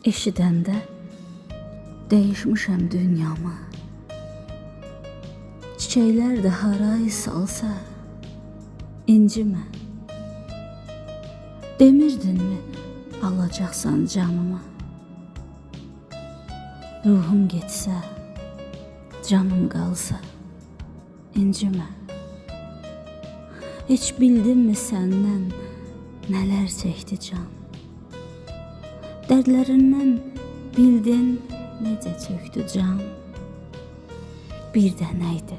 Eşidəndə dəyişmişəm dünyamı. Çiçəklər də haray salsa, incimə. Demirdinmi alacaqsan canımı? Ruhum getsə, canım qalsa, incimə. Heç bildinmi səndən nələr çəkdi can? Dərdlərindən bildin necə çöktü can? Bir dənəydi,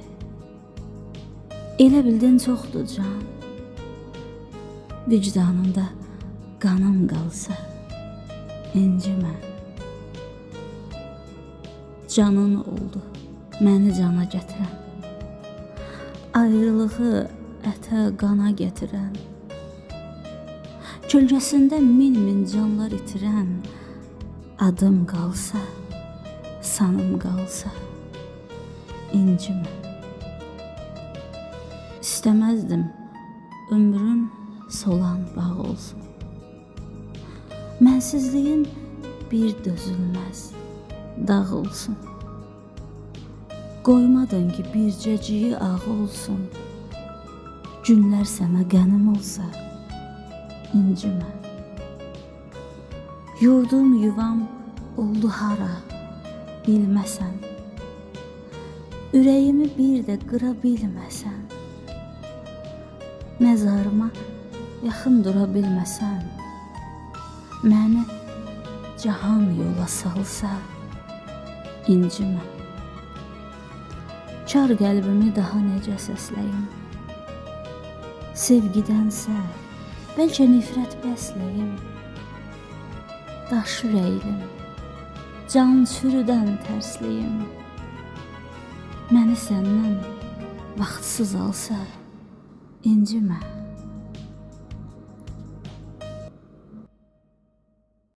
elə bildin çoxdur can. Vicdanında qanım qalsa, incimə. Canın oldu məni cana gətirən, ayrılığı ətə qana gətirən, kölgəsində min canlar itirən, adım qalsa, sanım qalsa, incimə. İstəməzdim ömrüm solan bağ olsun. Mənsizliyin bir dözülməz dağ olsun. Qoymadın ki bircəciyi ağ olsun. Günlər sənə qənim olsa, incimə. Yurdum yuvam oldu hara, bilməsən. Ürəyimi bir də qıra bilməsən. Məzarıma yaxın dura bilməsən. Məni cahan yola salsa, incimə. Kar qəlbimi daha necə səsləyim? Sevgidənsə, bəlkə nifrət bəsləyim. Daş ürəklim, can çürüdən tərsliyim. Məni səndən vaxtsız alsa, incimə.